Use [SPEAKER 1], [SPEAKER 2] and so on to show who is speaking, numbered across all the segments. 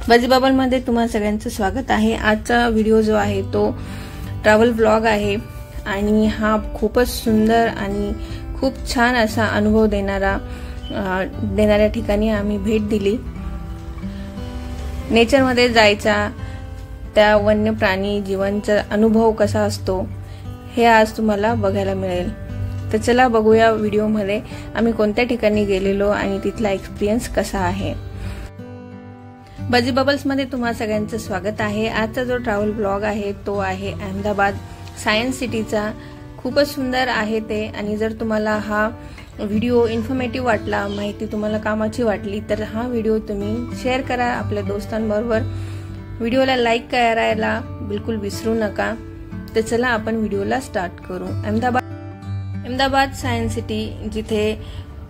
[SPEAKER 1] बजी बबल मध्ये तुम्हा सगळ्यांचं स्वागत आहे। आजचा व्हिडिओ जो आहे तो ट्रॅव्हल व्लॉग आहे आणि हा खूपच सुंदर आणि खूप छान असा अनुभव देणाऱ्या ठिकाणी आम्ही भेट दिली। नेचर मध्ये जायचा, त्या वन्य प्राणी जीवांचा अनुभव कसा असतो हे आज तुम्हाला बघायला मिळेल। तर चला बघूया व्हिडिओ मध्ये आम्ही कोणत्या ठिकाणी गेलेलो आणि तिथला एक्सपिरियन्स कसा आहे। बजी बबल्स मध्ये तुम्हा सगळ्यांचं स्वागत आहे। आजचा जो ट्रॅव्हल ब्लॉग आहे तो आहे अहमदाबाद सायन्स सिटीचा। खूपच सुंदर आहे ते आणि जर तुम्हाला हा व्हिडिओ इन्फॉर्मेटिव्ह वाटला, माहिती तुम्हाला कामाची वाटली तर हा व्हिडिओ तुम्ही शेअर करा आपल्या दोस्तांबरोबर। व्हिडिओला लाईक करायला बिलकुल विसरू नका। तर चला आपण व्हिडिओला स्टार्ट करू। अहमदाबाद सायन्स सिटी जिथे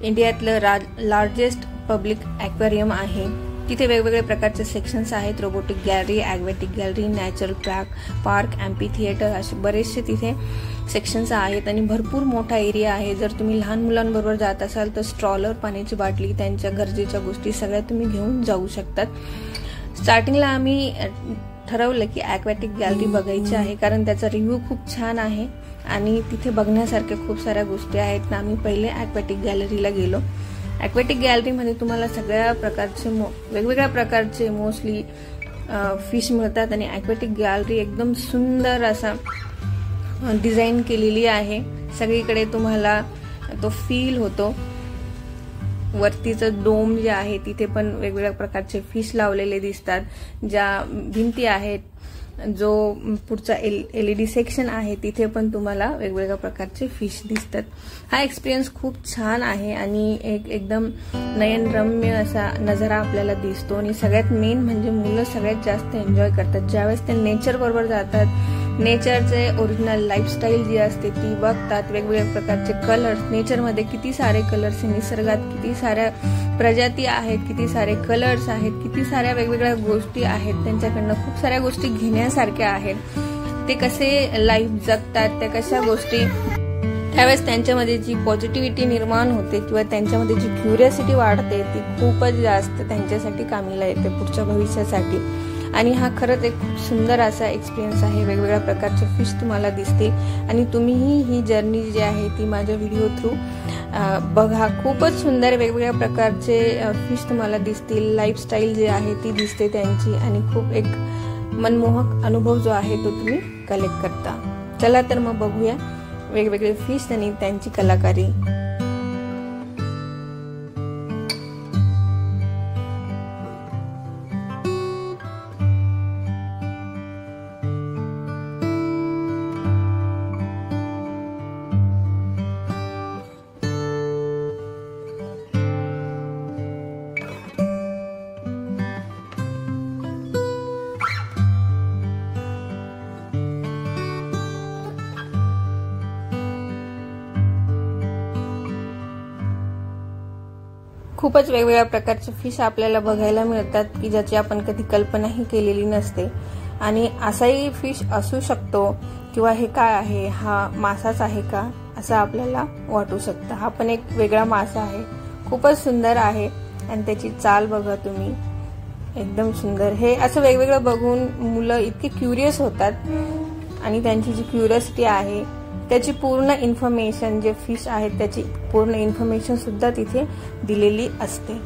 [SPEAKER 1] इंडियातलं लार्जेस्ट पब्लिक ॲक्वेरियम आहे। तिथे वेगवेगळे प्रकारचे सेक्शन्स आहेत। Robotic gallery, aquatic gallery, natural park, amphi theatre असे बरेचसे तिथे सेक्शन्स आहेत आणि भरपूर मोठा एरिया आहे। जर तुम्ही लहान मुलांबरोबर जात असाल तर स्ट्रॉलर, पाण्याची बाटली, त्यांच्या गरजेच्या गोष्टी सगळ्या तुम्ही घेऊन जाऊ शकतात। स्टार्टिंगला आम्ही ठरवलं की ॲक्वेटिक गॅलरी बघायची आहे कारण त्याचा रिव्ह्यू खूप छान आहे आणि तिथे बघण्यासारख्या खूप साऱ्या गोष्टी आहेत। ना आम्ही पहिले ॲक्वेटिक गॅलरीला गेलो। ॲक्वेटिक गॅलरीमध्ये तुम्हाला सगळ्या प्रकारचे वेगवेगळ्या प्रकारचे मोस्टली फिश मिळतात आणि ॲक्वेटिक गॅलरी एकदम सुंदर असा डिझाईन केलेली आहे। सगळीकडे तुम्हाला तो फील होतो। वरतीचं डोम जे आहे तिथे पण वेगवेगळ्या प्रकारचे फिश लावलेले दिसतात। ज्या भिंती आहेत, जो पुढचा LED सेक्शन आहे तिथे पण तुम्हाला वेगवेगळ्या प्रकारचे फिश दिसतात। हा एक्सपिरियन्स खूप छान आहे आणि एकदम नयनरम्य असा नजारा आपल्याला दिसतो आणि सगळ्यात मेन म्हणजे मुलं सगळ्यात जास्त एन्जॉय करतात ज्यावेळेस ते नेचर बरोबर जातात। नेचरचे ओरिजिनल लाईफस्टाईल जी असते ती बघतात। वेगवेगळ्या प्रकारचे कलर्स, नेचरमध्ये किती सारे कलर्स, निसर्गात किती साऱ्या प्रजाती आहेत, किती सारे कलर्स आहेत, किती साऱ्या वेगवेगळ्या गोष्टी आहेत। त्यांच्याकडनं खूप साऱ्या गोष्टी घेण्यासारख्या आहेत। ते कसे लाईफ जगतात, त्या कशा गोष्टी, त्यावेळेस त्यांच्यामध्ये जी पॉझिटिव्हिटी निर्माण होते किंवा त्यांच्यामध्ये जी क्युरियोसिटी वाढते ती खूपच जास्त त्यांच्यासाठी कामीला येते पुढच्या भविष्यासाठी। आणि हा खरंच एक खूप सुंदर असा एक्सपिरियन्स आहे। वेगवेगळ्या प्रकारचे फिश तुम्हाला दिसतील आणि तुम्हीही ही जर्नी जी आहे ती माझ्या व्हिडिओ थ्रू बघा। खूपच सुंदर वेगवेगळ्या प्रकारचे फिश तुम्हाला दिसतील। लाईफस्टाईल जी आहे ती दिसते त्यांची आणि खूप एक मनमोहक अनुभव जो आहे तो तुम्ही कलेक्ट करता। चला तर मग बघूया वेगवेगळे फिश आणि त्यांची कलाकारी। खूपच वेगवेगळ्या प्रकारचे फिश आपल्याला बघायला मिळतात की ज्याची आपण कधी कल्पनाही केलेली नसते आणि असाही फिश असू शकतो किंवा हे काय आहे, हा मासाच आहे का असं आपल्याला वाटू शकतं। हा पण एक वेगळा मासा आहे, खूपच सुंदर आहे आणि त्याची चाल बघा तुम्ही, एकदम सुंदर। हे असं वेगवेगळं बघून मुलं इतके क्युरियस होतात आणि त्यांची जी क्युरियोसिटी आहे त्याची पूर्ण इन्फॉर्मेशन, जे फिश आहेत त्याची पूर्ण इन्फॉर्मेशन सुद्धा तिथे दिलेली असते।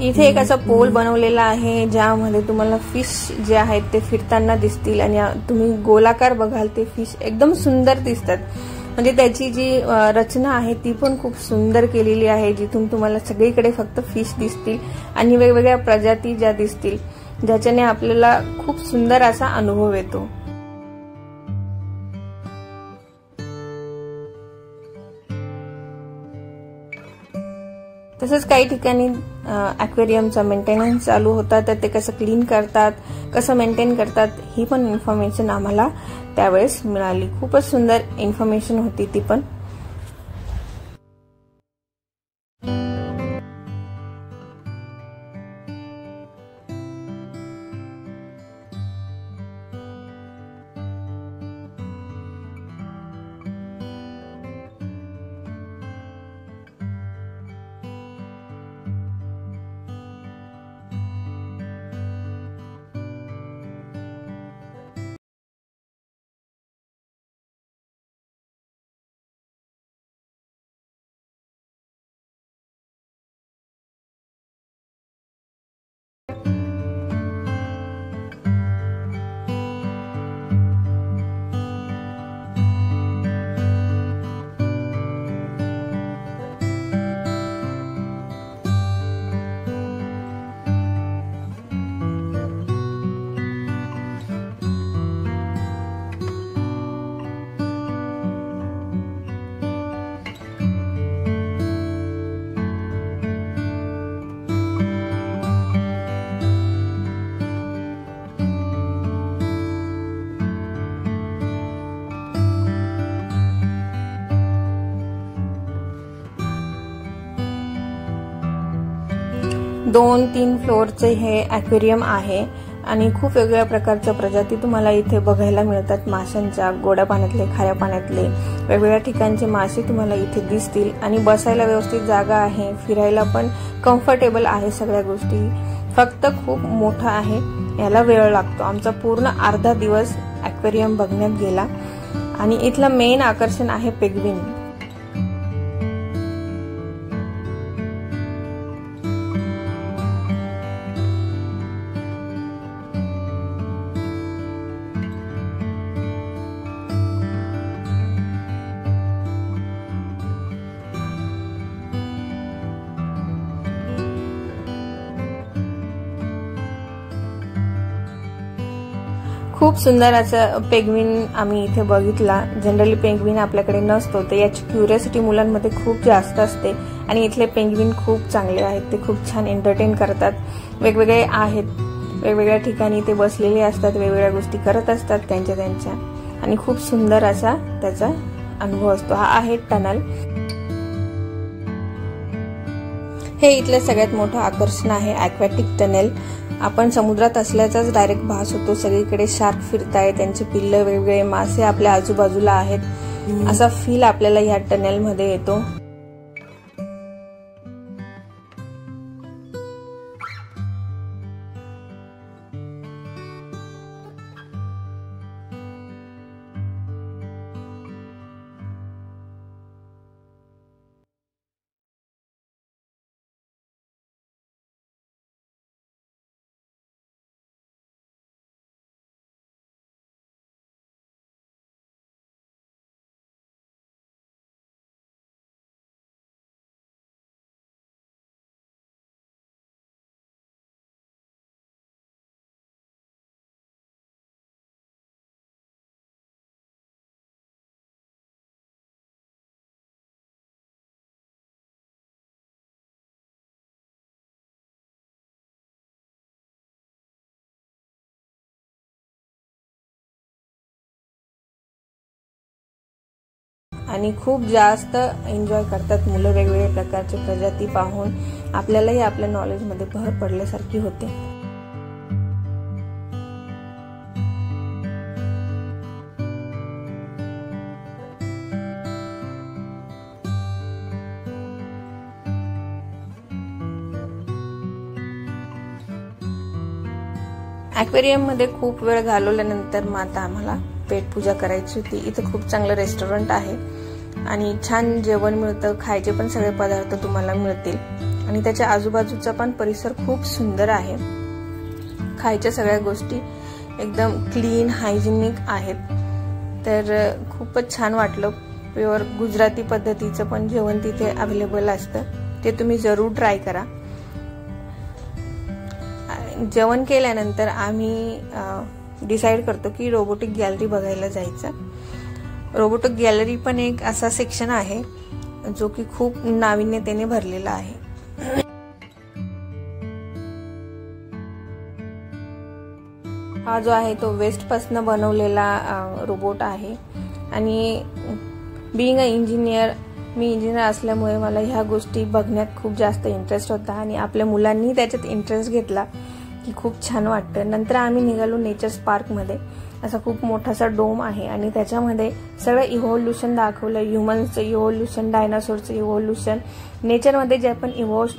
[SPEAKER 1] इथे एक असा पोल बनवलेला आहे ज्यामध्ये तुम्हाला फिश जे आहेत ते फिरताना दिसतील आणि तुम्ही गोलाकार बघाल ते फिश एकदम सुंदर दिसतात। म्हणजे त्याची जी रचना आहे ती पण खूप सुंदर केलेली आहे, जिथून तुम्हाला सगळीकडे फक्त फिश दिसतील आणि वेगवेगळ्या प्रजाती ज्या दिसतील, ज्याच्याने आपल्याला खूप सुंदर असा अनुभव येतो। तसंच काही ठिकाणी ॲक्वेरियमचा मेंटेनन्स चालू होता, तर ते कसं क्लीन करतात, कसं मेंटेन करतात, ही पण इन्फॉर्मेशन आम्हाला त्यावेळेस मिळाली. खूपच सुंदर इन्फॉर्मेशन होती ती पण. दोन 3 फ्लोअरचे हे ॲक्वेरियम आहे आणि खूप वेगवेगळ्या प्रकारच्या प्रजाती तुम्हाला इथे बघायला मिळतात. माशांच्या, गोड्या पाण्यातले, खाऱ्या पाण्यातले वेगवेगळ्या ठिकाणचे मासे तुम्हाला इथे दिसतील. आणि बसायला व्यवस्थित जागा आहे, फिरायला पण कम्फर्टेबल आहे सगळ्या गोष्टी. फक्त खूप मोठा आहे, याला वेळ लागतो. आमचा पूर्ण अर्धा दिवस ॲक्वेरियम बघण्यात गेला. आणि इथलं मेन आकर्षण आहे पेंग्विन. खूप सुंदर असं पेंग्विन आम्ही इथे बघितला. जनरली पेंग्विन आपल्याकडे नसतो, तर याची क्युरियोसिटी मुलांमध्ये खूप जास्त असते. आणि इथले पेंग्विन खूप चांगले आहेत, ते खूप छान एंटरटेन करतात. वेगवेगळे आहेत, वेगवेगळ्या ठिकाणी ते बसलेले असतात, वेगवेगळ्या गोष्टी करत असतात त्यांच्या. आणि खूप सुंदर असा त्याचा अनुभव असतो. हा आहे टनल. हे इथलं सगळ्यात मोठं आकर्षण आहे, ॲक्वॅटिक टनेल. आपण समुद्रात असल्याचाच डायरेक्ट भास होतो. सगळीकडे शार्क फिरताय, त्यांचे पिल्लं, वेगवेगळे मासे आपल्या आजूबाजूला आहेत, असा फील आपल्याला या टनेल मध्ये येतो. आणि खूप जास्त एन्जॉय करतात मुलं. वेगवेगळ्या प्रकारचे प्रजाती पाहून आपल्यालाही आपल्या नॉलेजमध्ये भर पडल्यासारखी होते. ॲक्वेरियम मध्ये खूप वेळ घालवल्यानंतर मग आता आम्हाला पेटपूजा करायची होती. इथं खूप चांगलं रेस्टॉरंट आहे आणि छान जेवण मिळतं, खायचे पण सगळे पदार्थ तुम्हाला मिळतील. आणि त्याच्या आजूबाजूचा पण परिसर खूप सुंदर आहे. खायच्या सगळ्या गोष्टी एकदम क्लीन, हायजिनिक आहेत. तर खूपच छान वाटलं. प्युअर गुजराती पद्धतीचं पण जेवण तिथे अवेलेबल असतं, ते तुम्ही जरूर ट्राय करा. जेवण केल्यानंतर आम्ही डिसाईड करतो की रोबोटिक गॅलरी बघायला जायचं. रोबोटिक गॅलरी पण एक असा सेक्शन आहे जो की खूप नाविन्यतेने भरलेला आहे. हा जो आहे तो वेस्टपासून बनवलेला रोबोट आहे। आणि being a engineer, me engineer असल्यामुळे मला ह्या गोष्टी बघण्यात खूप जास्त इंटरेस्ट होता आणि आपल्या मुलांनी त्याच्यात इंटरेस्ट घेतला की खूप छान वाटतं। नंतर आम्ही निघालो नेचर्स पार्कमध्ये। असा खूप मोठासा डोम आहे आणि त्याच्यामध्ये सगळं इव्होल्युशन दाखवलं, ह्युमन्सचं इव्होल्युशन, डायनासोरचं इव्होल्युशन, नेचरमध्ये जे पण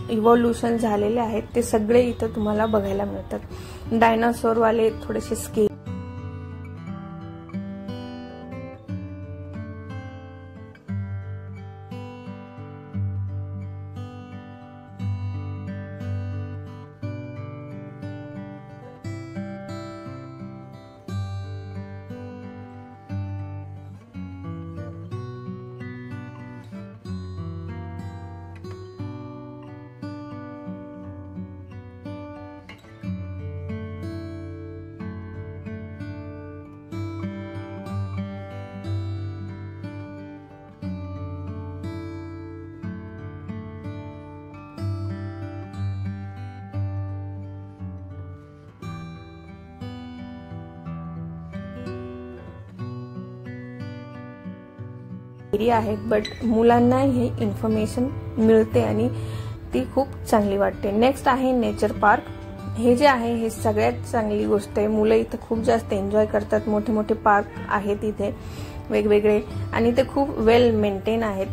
[SPEAKER 1] इव्होल्युशन झालेले आहेत ते सगळे इथं तुम्हाला बघायला मिळतात। डायनासोरवाले थोडेसे स्केल आहेत, बट मुलांना हे इन्फॉर्मेशन मिळते आणि ती खूप चांगली वाटते। नेक्स्ट आहे नेचर पार्क। हे जे आहे हे सगळ्यात चांगली गोष्ट आहे, मुलं इथं खूप जास्त एन्जॉय करतात। मोठे मोठे पार्क आहेत इथे वेगवेगळे आणि ते खूप वेल मेंटेन आहेत।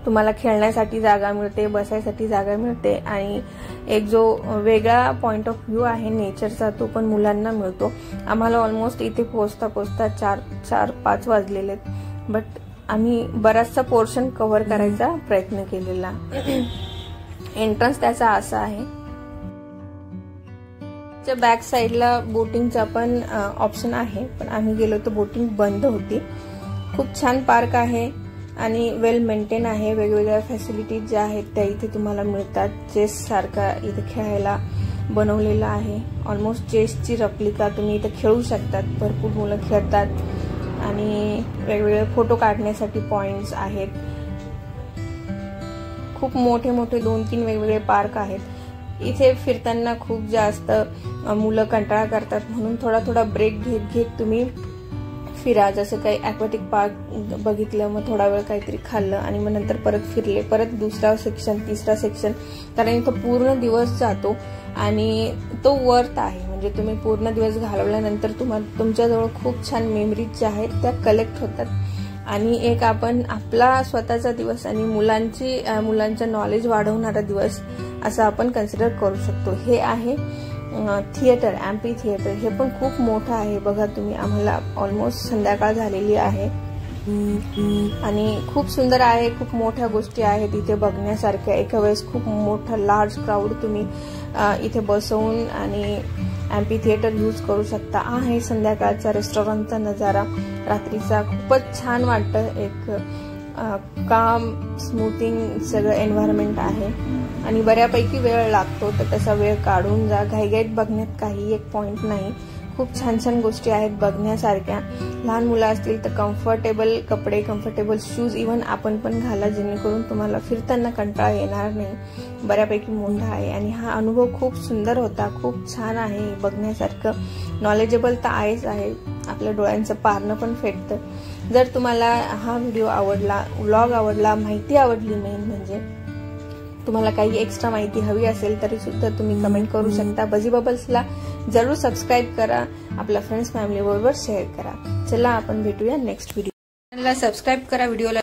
[SPEAKER 1] तुम्हाला खेळण्यासाठी जागा मिळते, बसायसाठी जागा मिळते आणि एक जो वेगळा पॉइंट ऑफ व्ह्यू आहे नेचरचा तो पण मुलांना मिळतो। आम्हाला ऑलमोस्ट इथे पोहोचता पोहोचता 4-5 वाजलेले, बट आम्ही बराचसा पोर्शन कव्हर करायचा प्रयत्न केलेला। एंट्रन्स त्याचा असा आहे। बॅक साइडला बोटिंगचा पण ऑप्शन आहे, पण आम्ही गेलो तर बोटिंग बंद होती। खूप छान पार्क आहे आणि वेल मेंटेन आहे। वेगवेगळ्या फॅसिलिटीज ज्या आहेत त्या इथे तुम्हाला मिळतात। चेस सारखा इथे खेळायला बनवलेला आहे। ऑलमोस्ट चेसची रेप्लिका तुम्ही इथे खेळू शकतात। भरपूर मुलं खेळतात आणि वेगवेगळे फोटो काढण्यासाठी पॉइंट्स आहेत। खूप मोठे मोठे 2-3 वेगवेगळे पार्क आहेत। इथे फिरताना खूप जास्त मुलं कंटाळा करतात, म्हणून थोडा थोडा ब्रेक घेत घेत तुम्ही फिरा। जसं काही ॲक्वॅटिक पार्क बघितलं, मग थोडा वेळ काहीतरी खाल्लं आणि मग नंतर परत फिरले, परत दुसरा सेक्शन, तिसरा सेक्शन, कारण इथं पूर्ण दिवस जातो आणि तो वर्थ आहे। म्हणजे तुम्ही पूर्ण दिवस घालवल्यानंतर तुमच्याजवळ खूप छान मेमरीज ज्या आहेत त्या कलेक्ट होतात आणि एक आपण आपला स्वतःचा दिवस आणि मुलांचं नॉलेज वाढवणारा दिवस असं आपण कन्सिडर करू शकतो। हे आहे थिएटर, एम्पी थिएटर। हे पण खूप मोठं आहे बघा तुम्ही। आम्हाला ऑलमोस्ट संध्याकाळ झालेली आहे आणि खूप सुंदर आहे। खूप मोठ्या गोष्टी आहेत इथे बघण्यासारख्या। एका वेळेस खूप मोठा लार्ज क्राऊड तुम्ही इथे बसवून आणि एम्पी थिएटर यूज करू शकता। आहे संध्याकाळचा रेस्टॉरंटचा नजारा रात्रीचा खूपच छान वाटतं। एक काम स्मूथिंग सगळं एन्व्हायरमेंट आहे आणि बऱ्यापैकी वेळ लागतो, तर तसा वेळ काढून जा। घाईघाईत बघण्यात काही एक पॉइंट नाही। खूप छान छान गोष्टी आहेत बघण्यासारख्या। लहान मुलं असतील तर कम्फर्टेबल कपडे, कम्फर्टेबल शूज इव्हन आपण पण घाला, जेणेकरून तुम्हाला फिरताना कंटाळा येणार नाही। बऱ्यापैकी मोठा आहे आणि हा अनुभव खूप सुंदर होता। खूप छान आहे बघण्यासारखं। नॉलेजेबल तर आहेच आहे, आपल्या डोळ्यांचं पारणं पण फेटतं। जर तुम्हाला हा व्हिडिओ आवडला, व्लॉग आवडला, माहिती आवडली, मेन म्हणजे तुम्हाला काही एक्स्ट्रा माहिती हवी असेल तरी सुद्धा तुम्ही कमेंट करू शकता। बझी बबल्सला जरूर सबस्क्राईब करा, आपल्या फ्रेंड्स फॅमिली बरोबर शेअर करा। चला आपण भेटूया नेक्स्ट व्हिडिओ। चॅनलला सबस्क्राईब करा, व्हिडिओला